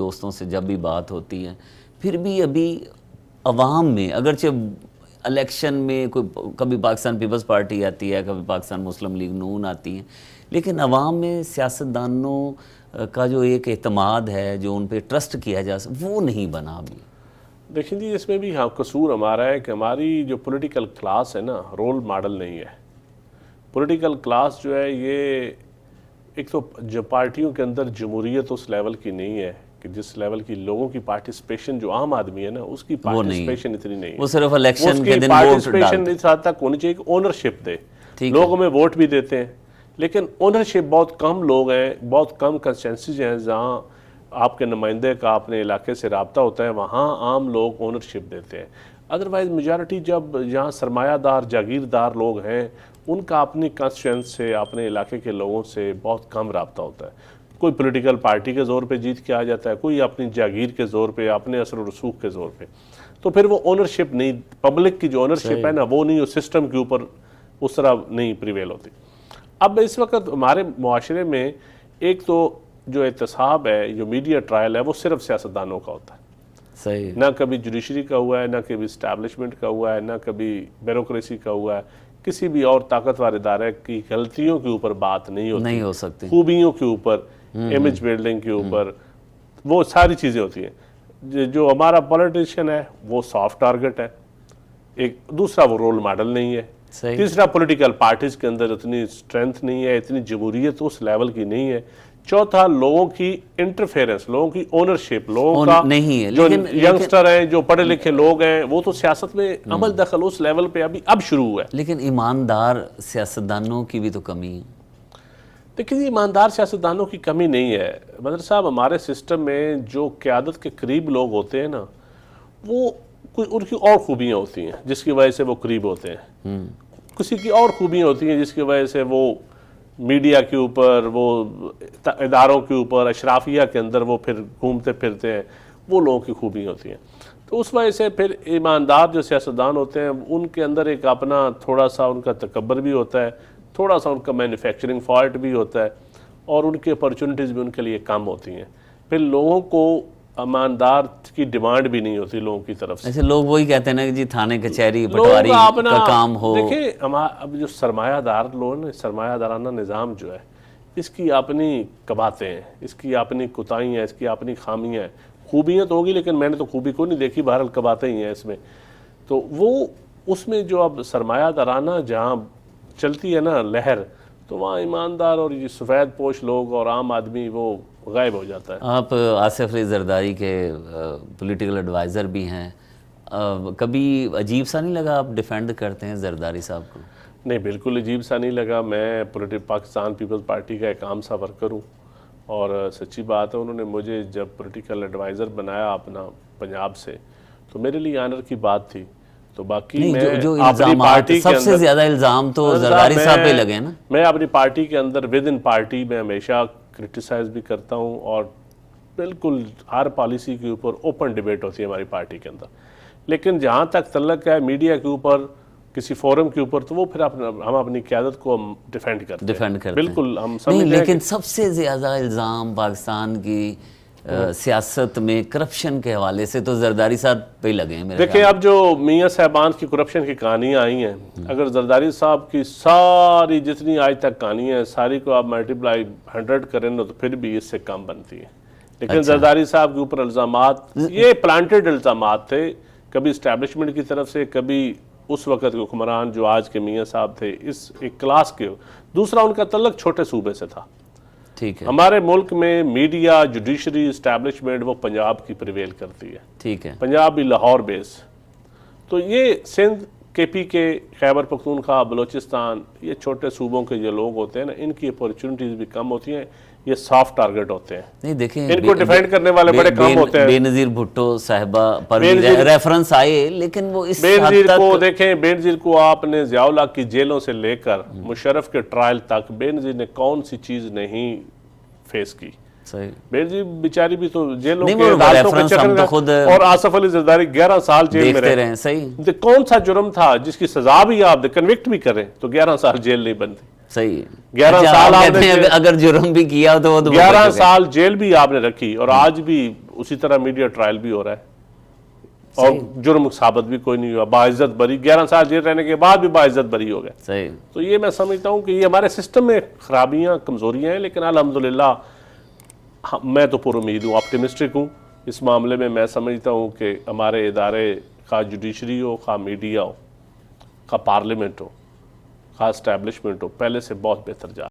دوستوں سے جب بھی بات ہوتی ہے، پھر بھی ابھی عوام میں اگرچہ الیکشن میں کبھی پاکستان پیپلز پارٹی آتی ہے، کبھی پاکستان مسلم لیگ نون آتی ہے، لیکن عوام میں سیاستدانوں کا جو ایک اعتماد ہے، جو ان پہ ٹرسٹ کیا جا سکتا، وہ نہیں بنا ابھی۔ دیکھیں جی، اس میں بھی قصور ہمارا ہے کہ ہماری جو پولیٹیکل کلاس ہے نا، رول ماڈل نہیں ہے۔ پولیٹیکل کلاس جو ہے یہ ایک تو جو پارٹیوں کے اندر جمہوریت اس لیول کی نہیں ہے کہ جس لیول کی لوگوں کی پارٹیسپیشن جو عام آدمی ہے نا، اس کی پارٹیسپیشن اتنی نہیں ہے۔ وہ صرف الیکشن کے دن ووٹ پارٹیسپیشن اس حد تک ہونی چاہیے کہ اونرشپ دے، لوگ ہمیں ووٹ بھی دیتے ہیں، لیکن اونرشپ بہت کم لوگ ہیں، بہت کم کنسٹیٹوئنسیز ہیں جہاں آپ کے نمائندے کا اپنے علاقے سے رابطہ ہوتا ہے، وہاں عام لوگ اونرشپ دیتے ہیں۔ ادروائز میجارٹی جب جہاں سرمایہ دار جاگیردار لوگ ہیں، ان کا اپنی کانسٹیٹوئنس سے، اپنے علاقے کے لوگوں سے بہت کم رابطہ ہوتا ہے۔ کوئی پولیٹیکل پارٹی کے زور پہ جیت کے آ جاتا ہے، کوئی اپنی جاگیر کے زور پہ، اپنے اثر و رسوخ کے زور پہ، تو پھر وہ اونرشپ نہیں، پبلک کی جو اونرشپ ہے نا، وہ نہیں، سسٹم کے اوپر اس طرح نہیں پریویل ہوتی۔ اب اس وقت ہمارے معاشرے میں ایک تو جو احتساب ہے، جو میڈیا ٹرائل ہے، وہ صرف سیاستدانوں کا ہوتا ہے، صحیح، نہ کبھی جوڈیشری کا ہوا ہے، نہ کبھی اسٹیبلشمنٹ کا ہوا ہے، نہ کبھی بیوروکریسی کا ہوا ہے، کسی بھی اور طاقتور ادارے کی غلطیوں کے اوپر بات نہیں ہوتی، نہیں ہو سکتی، خوبیوں کے اوپر، امیج بلڈنگ کے اوپر، وہ ساری چیزیں ہوتی ہیں۔ جو ہمارا پولیٹیشین ہے وہ سافٹ ٹارگٹ ہے، ایک دوسرا وہ رول ماڈل نہیں ہے، تیسرا پولیٹیکل پارٹیز کے اندر اتنی اسٹرینتھ نہیں ہے، اتنی جمہوریت اس لیول کی نہیں ہے، چوتھا لوگوں کی انٹرفیئرنس، لوگوں کی اونرشپ، لوگوں کا نہیں ہے، جو ینگسٹر ہیں، جو پڑھے لکھے لوگ ہیں، وہ تو سیاست میں عمل دخل اس لیول پہ اب شروع ہوا ہے۔ لیکن ایماندار سیاستدانوں کی بھی تو کمی ہے۔ دیکھیے، ایماندار سیاستدانوں کی کمی نہیں ہے بدر صاحب، ہمارے سسٹم میں جو قیادت کے قریب لوگ ہوتے ہیں نا، وہ ان کی اور خوبیاں ہوتی ہیں جس کی وجہ سے وہ قریب ہوتے ہیں، کسی کی اور خوبیاں ہوتی ہیں جس کی وجہ سے وہ میڈیا کے اوپر، وہ اداروں کے اوپر، اشرافیہ کے اندر وہ پھر گھومتے پھرتے ہیں، وہ لوگوں کی خوبیاں ہوتی ہیں۔ تو اس وجہ سے پھر ایماندار جو سیاستدان ہوتے ہیں، ان کے اندر ایک اپنا تھوڑا سا ان کا تکبر بھی ہوتا ہے، تھوڑا سا ان کا مینوفیکچرنگ فالٹ بھی ہوتا ہے، اور ان کی اپرچونٹیز بھی ان کے لیے کم ہوتی ہیں۔ پھر لوگوں کو ایماندار کی ڈیمانڈ بھی نہیں ہوتی لوگوں کی طرف سے۔ ایسے لوگ وہی کہتے ہیں نا کہ جی تھانے کچہری پٹواری کا کام ہو۔ دیکھیں، اب جو سرمایہ دار لوگ ہیں، سرمایہ دارانہ نظام جو ہے، اس کی اپنی کباتیں ہیں، اس کی اپنی کوتاہیاں ہیں، اس کی اپنی خامیاں ہیں۔ خوبیاں تو ہوگی، لیکن میں نے تو خوبی کو نہیں دیکھی، بہرحال کباتیں ہی ہیں اس میں۔ تو وہ اس میں جو اب سرمایہ دارانہ جہاں چلتی ہے نا لہر، تو وہاں ایماندار اور یہ سفید پوش لوگ اور عام آدمی وہ غائب ہو جاتا ہے۔ آپ آصف علی زرداری کے پولیٹیکل ایڈوائزر بھی ہیں، کبھی عجیب سا نہیں لگا آپ ڈیفینڈ کرتے ہیں زرداری صاحب کو؟ نہیں، بالکل عجیب سا نہیں لگا۔ میں پاکستان پیپلز پارٹی کا ایک عام سا ورکر ہوں، اور سچی بات ہے، انہوں نے مجھے جب پولیٹیکل ایڈوائزر بنایا اپنا پنجاب سے، تو میرے لیے آنر کی بات تھی۔ تو باقی میں اپنی پارٹی کے سب سے زیادہ الزام تو زرداری صاحب پہ لگے نا۔ میں اپنی پارٹی کے اندر ود ان پارٹی میں ہمیشہ کرٹیسائز بھی کرتا ہوں، اور بالکل ہر پالیسی کے اوپر اوپن ڈیبیٹ ہوتی ہے ہماری پارٹی کے اندر۔ لیکن جہاں تک تعلق ہے میڈیا کے اوپر، کسی فورم کے اوپر، تو وہ پھر ہم اپنی قیادت کو ڈیفینڈ کرتے ہیں، بالکل ہم سمجھتے ہیں۔ لیکن سب سے زیادہ الزام پاکستان کی سیاست میں کرپشن کے حوالے سے تو زرداری صاحب پہ ہی لگے ہیں میرے۔ دیکھیں، اب جو میاں صاحبان کی کرپشن کی کہانیاں آئی ہیں، اگر زرداری صاحب کی ساری جتنی آج تک کہانیاں ہیں، ساری کو آپ ملٹیپلائی 100 کریں نا، تو پھر بھی اس سے کم بنتی ہے۔ لیکن زرداری صاحب کے اوپر الزامات یہ پلانٹڈ الزامات تھے، کبھی اسٹیبلشمنٹ کی طرف سے، کبھی اس وقت کے حکمران جو آج کے میاں صاحب تھے اس ایک کلاس کے۔ دوسرا، ان کا تعلق چھوٹے صوبے سے تھا۔ ٹھیک ہے، ہمارے ملک میں میڈیا، جوڈیشری، اسٹیبلشمنٹ وہ پنجاب کی پریویل کرتی ہے، ٹھیک ہے، پنجاب بھی لاہور بیس۔ تو یہ سندھ، کے پی کے، خیبر پختونخوا، بلوچستان، یہ چھوٹے صوبوں کے جو لوگ ہوتے ہیں نا، ان کی اپورچونٹیز بھی کم ہوتی ہیں، یہ سافٹ ٹارگٹ ہوتے ہیں۔ نہیں دیکھیں، ان کو ڈیفینڈ کرنے والے بڑے کم ہوتے ہیں۔ بے نظیر بھٹو صاحبہ پر ریفرنس آئے، لیکن وہ اس بے نظیر کو دیکھیں، بے نظیر کو آپ نے ضیاء الحق کی جیلوں سے لے کر مشرف کے ٹرائل تک بے نظیر نے کون سی چیز نہیں فیس کی؟ بے نظیر بیچاری بھی تو جیلوں کے عدالتوں کے چکر، اور آصف علی زرداری 11 سال جیل میں رہے۔ کون سا جرم تھا جس کی سزا بھی آپ کنوکٹ بھی کریں تو 11 سال جیل نہیں بنتی؟ صحیح ہے. 11 اچھا، سال آپ آپ کہتے ہیں اگر جرم بھی کیا تو وہ تو 11 سال جیل بھی آپ نے رکھی، اور آج بھی اسی طرح میڈیا ٹرائل بھی ہو رہا ہے اور جرم ثابت بھی کوئی نہیں ہوا، باعزت بری، 11 سال جیل رہنے کے بعد بھی باعزت بری ہو گئے. صحیح. تو یہ میں سمجھتا ہوں کہ یہ ہمارے سسٹم میں خرابیاں کمزوریاں ہیں، لیکن الحمدللہ میں تو پر امید ہوں، آپٹیمسٹک ہوں اس معاملے میں. میں سمجھتا ہوں کہ ہمارے ادارے، خواہ جوڈیشری ہو، خواہ میڈیا ہو، خواہ پارلیمنٹ ہو، خواہ اسٹیبلشمنٹ ہو، پہلے سے بہت بہتر جا